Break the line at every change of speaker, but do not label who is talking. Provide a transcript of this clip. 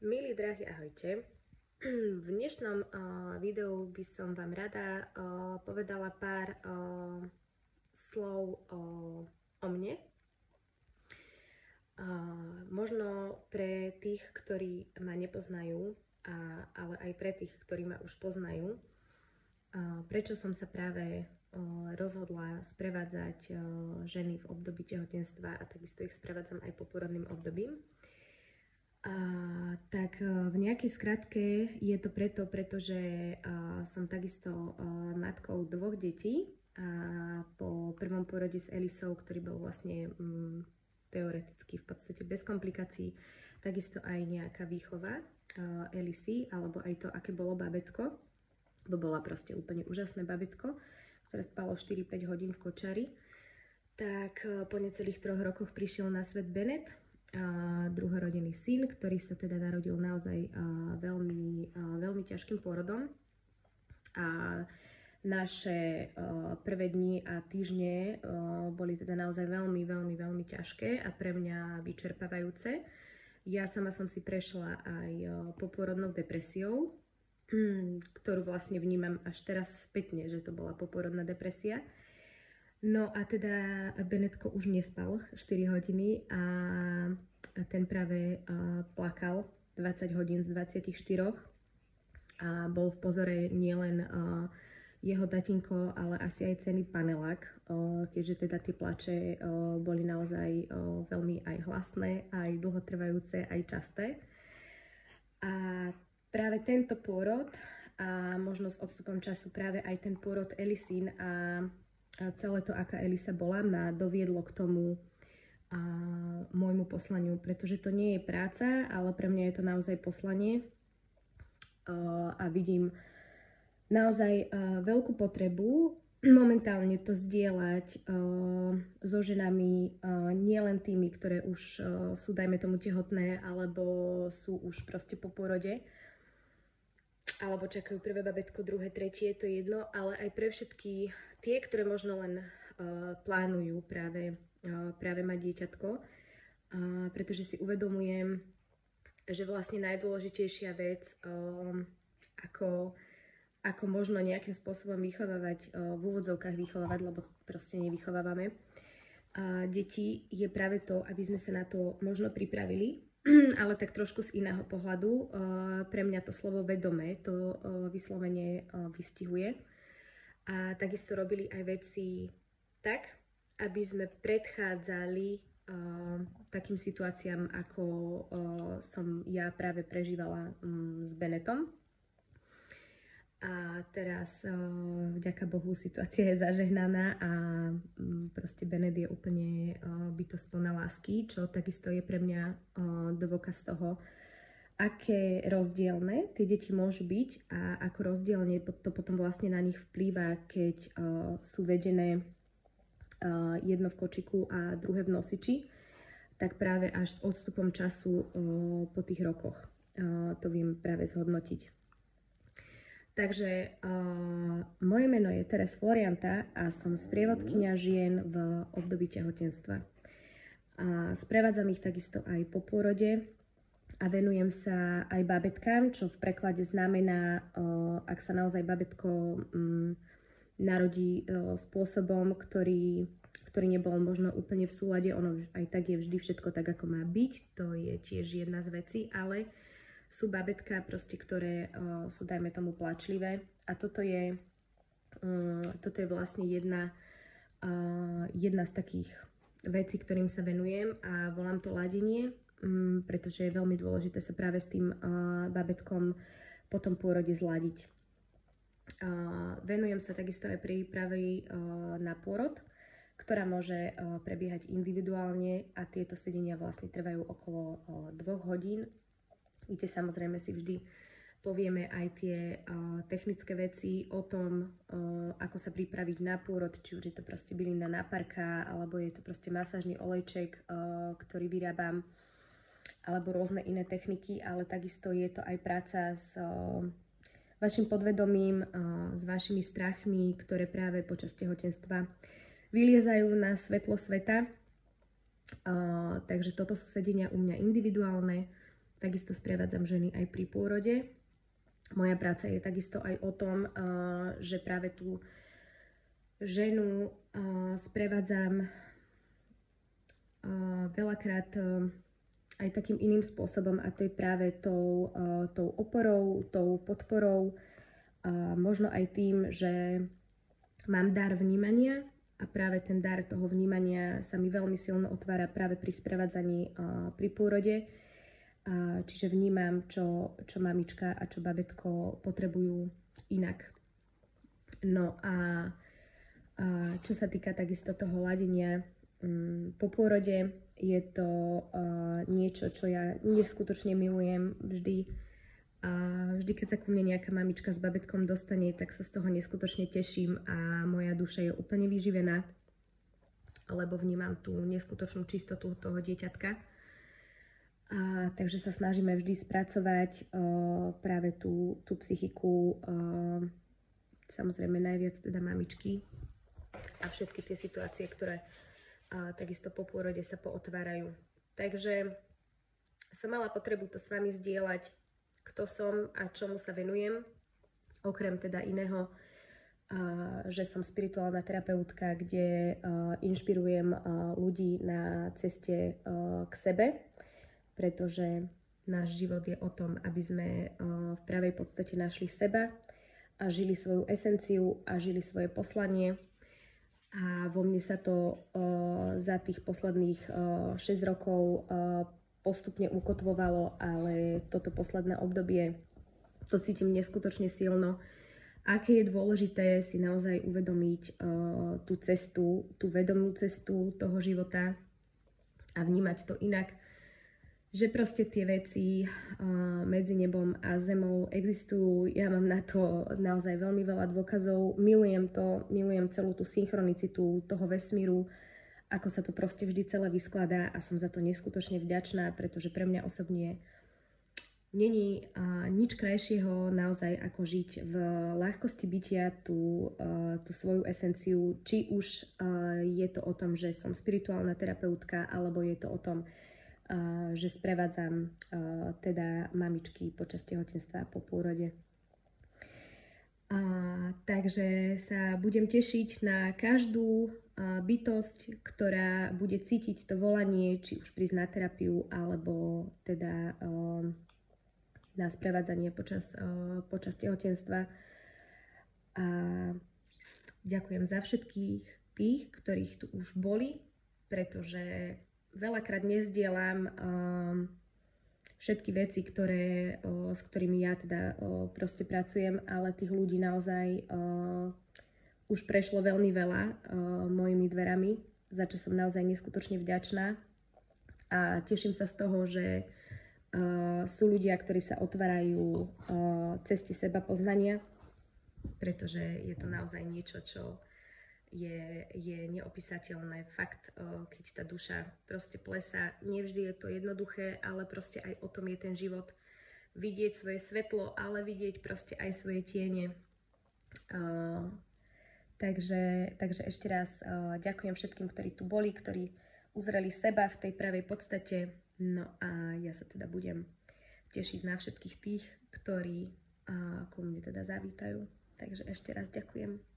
Milí drahí, ahojte. V dnešnom videu by som vám rada povedala pár slov o mne. Možno pre tých, ktorí ma nepoznajú, ale aj pre tých, ktorí ma už poznajú, prečo som sa práve rozhodla sprevádzať ženy v období tehotenstva a takisto ich sprevádzam aj po porodným obdobím. Tak v nejakej skratke je to pretože som takisto matkou 2 detí a po prvom porode s Elisou, ktorý bol vlastne teoreticky v podstate bez komplikácií, takisto aj nejaká výchova Elisy, alebo aj to, aké bolo babetko, bo bola proste úplne úžasné babetko, ktoré spalo 4-5 hodín v kočari. Tak po necelých 3 rokoch prišiel na svet Bennett, druhorodený syn, ktorý sa teda narodil naozaj veľmi ťažkým pôrodom. A naše prvé dni a týždne boli teda naozaj veľmi ťažké a pre mňa vyčerpávajúce. Ja sama som si prešla aj poporodnou depresiou, ktorú vlastne vnímam až teraz spätne, že to bola poporodná depresia. No a teda Benetko už nespal 4 hodiny a ten práve plakal 20 hodín z 24 a bol v pozore nielen jeho tatínko, ale asi aj cenný panelák, keďže teda tie plače boli naozaj veľmi aj hlasné, aj dlhotrvajúce, aj časté. A práve tento pôrod a možno s odstupom času práve aj ten pôrod Elisín a celé to, aká Elisa bola, ma doviedlo k tomu môjmu poslaniu, pretože to nie je práca, ale pre mňa je to naozaj poslanie a vidím naozaj veľkú potrebu momentálne to zdieľať so ženami, nielen tými, ktoré už sú, dajme tomu, tehotné, alebo sú už proste po porode, alebo čakajú prvé babetko, druhé, tretie, to je jedno, ale aj pre všetky tie, ktoré možno len plánujú práve mať dieťatko, pretože si uvedomujem, že vlastne najdôležitejšia vec, ako možno nejakým spôsobom vychovávať, v úvodzovkách vychovávať, lebo proste nevychovávame deti, je práve to, aby sme sa na to možno pripravili, ale tak trošku z iného pohľadu. Pre mňa to slovo vedomé to vyslovene vystihuje. A takisto robili aj veci tak, aby sme predchádzali takým situáciám, ako som ja práve prežívala s Bennettom. A teraz, vďaka Bohu, situácia je zažehnaná a proste Bennett je úplne bytosť plná lásky, čo takisto je pre mňa dôkaz toho, aké rozdielne tie deti môžu byť a ako rozdielne to potom vlastne na nich vplýva, keď sú vedené jedno v kočiku a druhé v nosiči, tak práve až s odstupom času po tých rokoch to viem práve zhodnotiť. Takže moje meno je Teres Florianta a som sprievodkyňa žien v období tehotenstva. Sprevádzam ich takisto aj po pôrode a venujem sa aj babetkám, čo v preklade znamená, ak sa naozaj babetko narodí spôsobom, ktorý nebol možno úplne v súlade, ono aj tak je vždy všetko tak, ako má byť, to je tiež jedna z vecí, ale sú babetká proste, ktoré sú, dajme tomu, plačlivé a toto je vlastne jedna z takých vecí, ktorým sa venujem a volám to ladenie, pretože je veľmi dôležité sa práve s tým babetkom po tom pôrode zladiť. Venujem sa takisto aj prípravy na pôrod, ktorá môže prebiehať individuálne a tieto sedenia vlastne trvajú okolo 2 hodín. Kde samozrejme si vždy povieme aj tie technické veci o tom, ako sa pripraviť na pôrod, či už je to proste bylina na parka, alebo je to proste masážny olejček, ktorý vyrábam, alebo rôzne iné techniky, ale takisto je to aj práca s vašim podvedomím, s vašimi strachmi, ktoré práve počas tehotenstva vyliezajú na svetlo sveta. Takže toto sú sedenia u mňa individuálne. takisto sprevádzam ženy aj pri pôrode. Moja práca je takisto aj o tom, že práve tú ženu sprevádzam veľakrát aj takým iným spôsobom, a to je práve tou oporou, tou podporou, možno aj tým, že mám dar vnímania a práve ten dar toho vnímania sa mi veľmi silno otvára práve pri sprevádzaní pri pôrode. Čiže vnímam, čo mamička a čo babetko potrebujú inak. No a čo sa týka takisto toho ladenia po pôrode, je to niečo, čo ja neskutočne milujem vždy. Vždy, keď sa ku mne nejaká mamička s babetkom dostane, tak sa z toho neskutočne teším a moja duša je úplne vyživená, lebo vnímam tú neskutočnú čistotu toho dieťatka. Takže sa snažíme vždy spracovať práve tú psychiku, samozrejme najviac teda mamičky a všetky tie situácie, ktoré takisto po pôrode sa pootvárajú. Takže som mala potrebu to s vami zdieľať, kto som a čomu sa venujem, okrem teda iného, že som spirituálna terapeutka, kde inšpirujem ľudí na ceste k sebe, pretože náš život je o tom, aby sme v pravej podstate našli seba a žili svoju esenciu a žili svoje poslanie. A vo mne sa to za tých posledných 6 rokov postupne ukotvovalo, ale toto posledné obdobie to cítim neskutočne silno. Aké je dôležité si naozaj uvedomiť tú cestu, tú vedomú cestu toho života a vnímať to inak. Že proste tie veci medzi nebom a zemou existujú. Ja mám na to naozaj veľmi veľa dôkazov. Milujem to, milujem celú tú synchronicitu toho vesmíru, ako sa to proste vždy celé vyskladá a som za to neskutočne vďačná, pretože pre mňa osobne není nič krajšieho naozaj ako žiť v ľahkosti bytia tú svoju esenciu. Či už je to o tom, že som spirituálna terapeutka, alebo je to o tom, že sprevádzam teda mamičky počas tehotenstva a po pôrode. Takže sa budem tešiť na každú bytosť, ktorá bude cítiť to volanie, či už prísť na terapiu, alebo teda na sprevádzanie počas tehotenstva. A ďakujem za všetkých tých, ktorých tu už boli, pretože veľakrát nezdielam všetky veci, s ktorými ja teda proste pracujem, ale tých ľudí naozaj už prešlo veľmi veľa mojimi dverami, za čo som naozaj neskutočne vďačná. A teším sa z toho, že sú ľudia, ktorí sa otvárajú ceste seba poznania, pretože je to naozaj niečo, čo je neopísateľné. Fakt, keď tá duša proste plesá, nevždy je to jednoduché, ale proste aj o tom je ten život. Vidieť svoje svetlo, ale vidieť proste aj svoje tiene. Takže ešte raz ďakujem všetkým, ktorí tu boli, ktorí uzreli seba v tej pravej podstate. No a ja sa teda budem tešiť na všetkých tých, ktorí ku mne teda zavítajú. Takže ešte raz ďakujem.